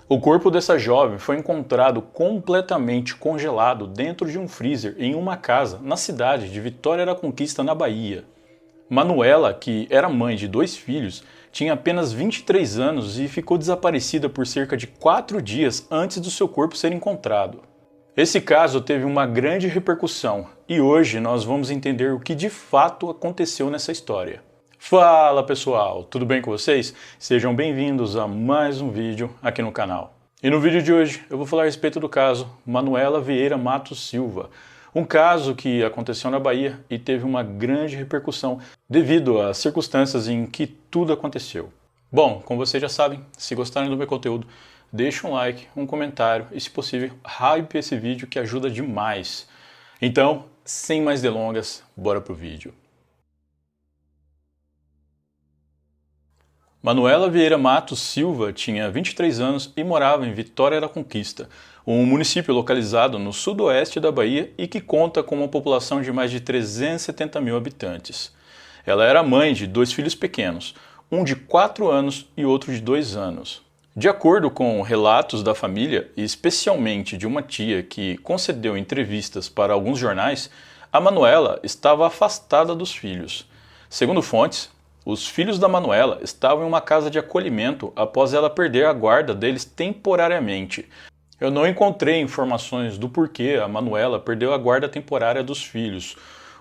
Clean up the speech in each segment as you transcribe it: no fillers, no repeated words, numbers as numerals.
O corpo dessa jovem foi encontrado completamente congelado dentro de um freezer em uma casa na cidade de Vitória da Conquista, na Bahia. Manuela, que era mãe de 2 filhos, tinha apenas 23 anos e ficou desaparecida por cerca de 4 dias antes do seu corpo ser encontrado. Esse caso teve uma grande repercussão e hoje nós vamos entender o que de fato aconteceu nessa história. Fala pessoal, tudo bem com vocês? Sejam bem-vindos a mais um vídeo aqui no canal. E no vídeo de hoje eu vou falar a respeito do caso Manuela Vieira Matos Silva, um caso que aconteceu na Bahia e teve uma grande repercussão devido às circunstâncias em que tudo aconteceu. Bom, como vocês já sabem, se gostarem do meu conteúdo, deixa um like, um comentário e, se possível, hype esse vídeo que ajuda demais. Então, sem mais delongas, bora pro vídeo. Manuela Vieira Matos Silva tinha 23 anos e morava em Vitória da Conquista, um município localizado no sudoeste da Bahia e que conta com uma população de mais de 370 mil habitantes. Ela era mãe de 2 filhos pequenos, um de 4 anos e outro de 2 anos. De acordo com relatos da família, e especialmente de uma tia que concedeu entrevistas para alguns jornais, a Manuela estava afastada dos filhos. Segundo fontes, os filhos da Manuela estavam em uma casa de acolhimento após ela perder a guarda deles temporariamente. Eu não encontrei informações do porquê a Manuela perdeu a guarda temporária dos filhos,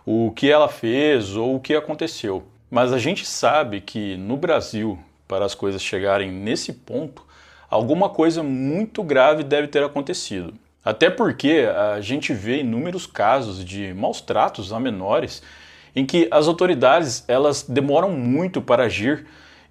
o que ela fez ou o que aconteceu. Mas a gente sabe que no Brasil, para as coisas chegarem nesse ponto, alguma coisa muito grave deve ter acontecido. Até porque a gente vê inúmeros casos de maus tratos a menores em que as autoridades elas demoram muito para agir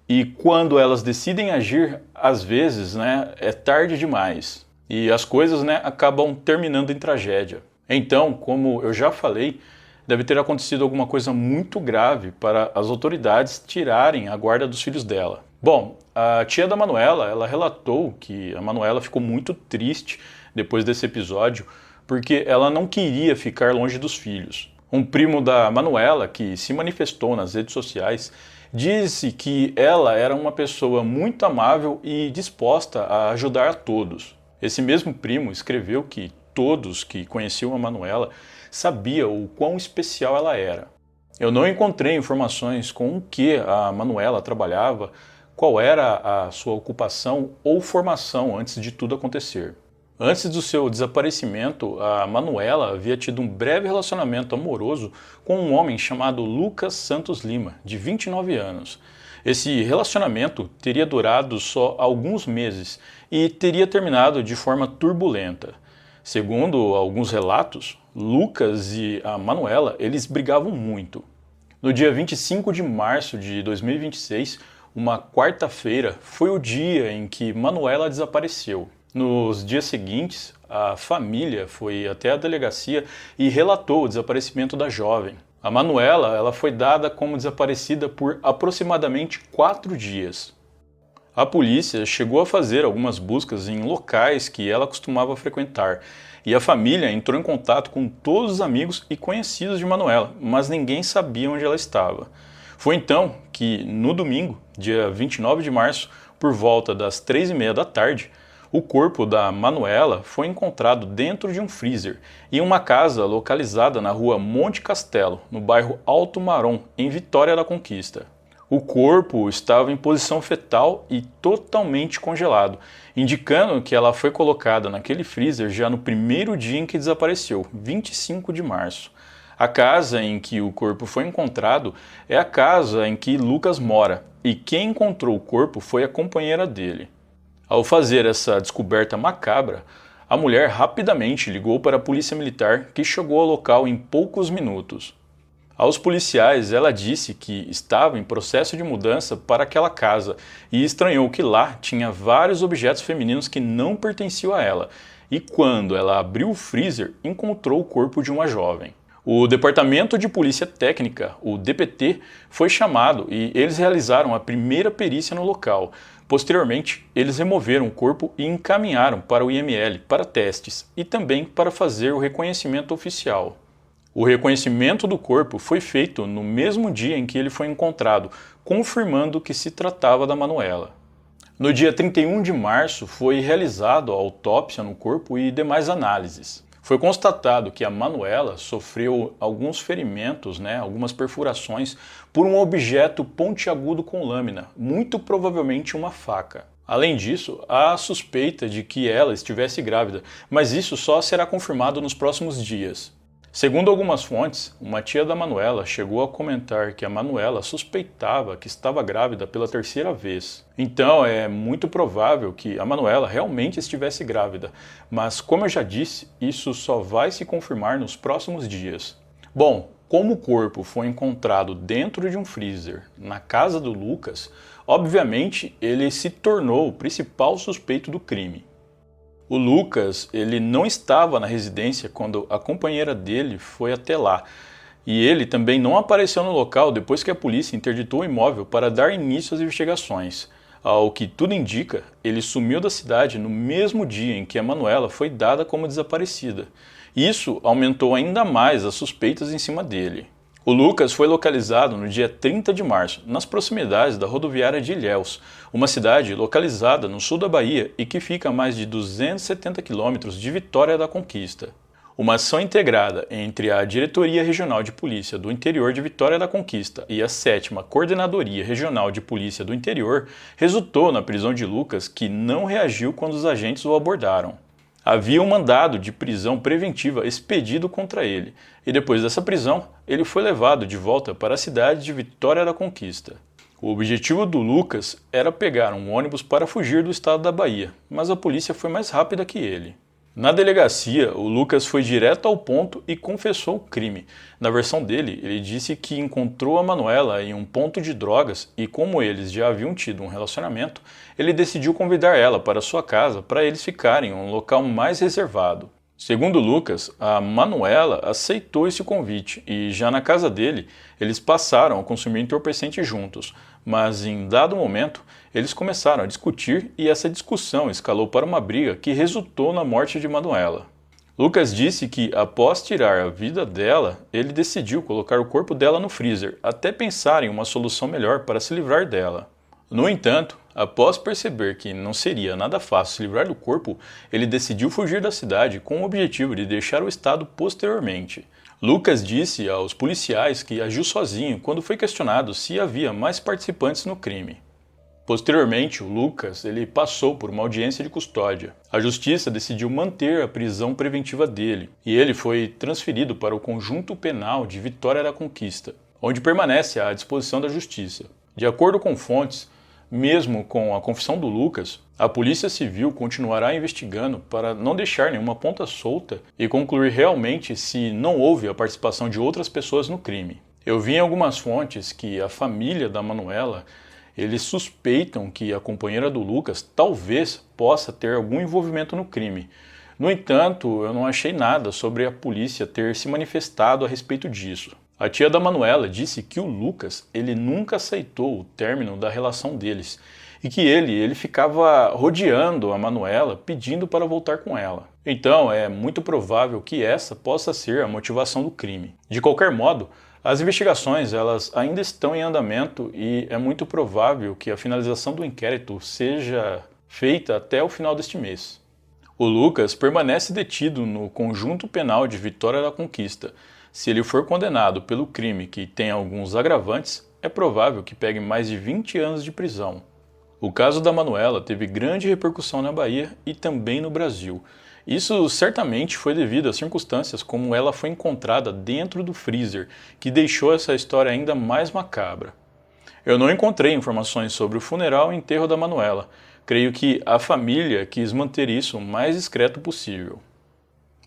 e quando elas decidem agir, às vezes, é tarde demais e as coisas, acabam terminando em tragédia. Então, como eu já falei, deve ter acontecido alguma coisa muito grave para as autoridades tirarem a guarda dos filhos dela. Bom, a tia da Manuela, ela relatou que a Manuela ficou muito triste depois desse episódio porque ela não queria ficar longe dos filhos. Um primo da Manuela, que se manifestou nas redes sociais, disse que ela era uma pessoa muito amável e disposta a ajudar a todos. Esse mesmo primo escreveu que todos que conheciam a Manuela sabiam o quão especial ela era. Eu não encontrei informações com o que a Manuela trabalhava, qual era a sua ocupação ou formação antes de tudo acontecer. Antes do seu desaparecimento, a Manuela havia tido um breve relacionamento amoroso com um homem chamado Lucas Santos Lima, de 29 anos. Esse relacionamento teria durado só alguns meses e teria terminado de forma turbulenta. Segundo alguns relatos, Lucas e a Manuela, eles brigavam muito. No dia 25 de março de 2026, uma quarta-feira, foi o dia em que Manuela desapareceu. Nos dias seguintes, a família foi até a delegacia e relatou o desaparecimento da jovem. A Manuela, ela foi dada como desaparecida por aproximadamente 4 dias. A polícia chegou a fazer algumas buscas em locais que ela costumava frequentar e a família entrou em contato com todos os amigos e conhecidos de Manuela, mas ninguém sabia onde ela estava. Foi então que, no domingo, dia 29 de março, por volta das 3h30 da tarde, o corpo da Manuela foi encontrado dentro de um freezer em uma casa localizada na rua Monte Castelo, no bairro Alto Marom, em Vitória da Conquista. O corpo estava em posição fetal e totalmente congelado, indicando que ela foi colocada naquele freezer já no primeiro dia em que desapareceu, 25 de março. A casa em que o corpo foi encontrado é a casa em que Lucas mora, e quem encontrou o corpo foi a companheira dele. Ao fazer essa descoberta macabra, a mulher rapidamente ligou para a polícia militar, que chegou ao local em poucos minutos. Aos policiais, ela disse que estava em processo de mudança para aquela casa e estranhou que lá tinha vários objetos femininos que não pertenciam a ela, e quando ela abriu o freezer, encontrou o corpo de uma jovem. O Departamento de Polícia Técnica, o DPT, foi chamado e eles realizaram a primeira perícia no local. Posteriormente, eles removeram o corpo e encaminharam para o IML para testes e também para fazer o reconhecimento oficial. O reconhecimento do corpo foi feito no mesmo dia em que ele foi encontrado, confirmando que se tratava da Manuela. No dia 31 de março foi realizada a autópsia no corpo e demais análises. Foi constatado que a Manuela sofreu alguns ferimentos, algumas perfurações, por um objeto pontiagudo com lâmina, muito provavelmente uma faca. Além disso, há a suspeita de que ela estivesse grávida, mas isso só será confirmado nos próximos dias. Segundo algumas fontes, uma tia da Manuela chegou a comentar que a Manuela suspeitava que estava grávida pela terceira vez. Então é muito provável que a Manuela realmente estivesse grávida, mas como eu já disse, isso só vai se confirmar nos próximos dias. Bom, como o corpo foi encontrado dentro de um freezer na casa do Lucas, obviamente ele se tornou o principal suspeito do crime. O Lucas, ele não estava na residência quando a companheira dele foi até lá, e ele também não apareceu no local depois que a polícia interditou o imóvel para dar início às investigações. Ao que tudo indica, ele sumiu da cidade no mesmo dia em que a Manuela foi dada como desaparecida. Isso aumentou ainda mais as suspeitas em cima dele. O Lucas foi localizado no dia 30 de março, nas proximidades da rodoviária de Ilhéus, uma cidade localizada no sul da Bahia e que fica a mais de 270 quilômetros de Vitória da Conquista. Uma ação integrada entre a Diretoria Regional de Polícia do Interior de Vitória da Conquista e a 7ª Coordenadoria Regional de Polícia do Interior resultou na prisão de Lucas, que não reagiu quando os agentes o abordaram. Havia um mandado de prisão preventiva expedido contra ele, e depois dessa prisão, ele foi levado de volta para a cidade de Vitória da Conquista. O objetivo do Lucas era pegar um ônibus para fugir do estado da Bahia, mas a polícia foi mais rápida que ele. Na delegacia, o Lucas foi direto ao ponto e confessou o crime. Na versão dele, ele disse que encontrou a Manuela em um ponto de drogas e, como eles já haviam tido um relacionamento, ele decidiu convidar ela para sua casa para eles ficarem em um local mais reservado. Segundo Lucas, a Manuela aceitou esse convite e, já na casa dele, eles passaram a consumir entorpecente juntos, mas em dado momento, eles começaram a discutir e essa discussão escalou para uma briga que resultou na morte de Manuela. Lucas disse que, após tirar a vida dela, ele decidiu colocar o corpo dela no freezer, até pensar em uma solução melhor para se livrar dela. No entanto, após perceber que não seria nada fácil se livrar do corpo, ele decidiu fugir da cidade com o objetivo de deixar o estado posteriormente. Lucas disse aos policiais que agiu sozinho quando foi questionado se havia mais participantes no crime. Posteriormente, o Lucas passou por uma audiência de custódia. A justiça decidiu manter a prisão preventiva dele e ele foi transferido para o Conjunto Penal de Vitória da Conquista, onde permanece à disposição da justiça. De acordo com fontes, mesmo com a confissão do Lucas, a Polícia Civil continuará investigando para não deixar nenhuma ponta solta e concluir realmente se não houve a participação de outras pessoas no crime. Eu vi em algumas fontes que a família da Manuela, eles suspeitam que a companheira do Lucas talvez possa ter algum envolvimento no crime. No entanto, eu não achei nada sobre a polícia ter se manifestado a respeito disso. A tia da Manuela disse que o Lucas nunca aceitou o término da relação deles e que ele ficava rodeando a Manuela pedindo para voltar com ela. Então é muito provável que essa possa ser a motivação do crime. De qualquer modo, as investigações elas ainda estão em andamento e é muito provável que a finalização do inquérito seja feita até o final deste mês. O Lucas permanece detido no Conjunto Penal de Vitória da Conquista. Se ele for condenado pelo crime que tem alguns agravantes, é provável que pegue mais de 20 anos de prisão. O caso da Manuela teve grande repercussão na Bahia e também no Brasil. Isso certamente foi devido às circunstâncias como ela foi encontrada dentro do freezer, que deixou essa história ainda mais macabra. Eu não encontrei informações sobre o funeral e enterro da Manuela. Creio que a família quis manter isso o mais discreto possível.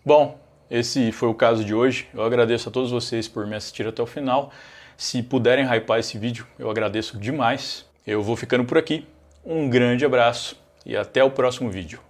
Bom, esse foi o caso de hoje. Eu agradeço a todos vocês por me assistir até o final. Se puderem hypar esse vídeo, eu agradeço demais. Eu vou ficando por aqui. Um grande abraço e até o próximo vídeo.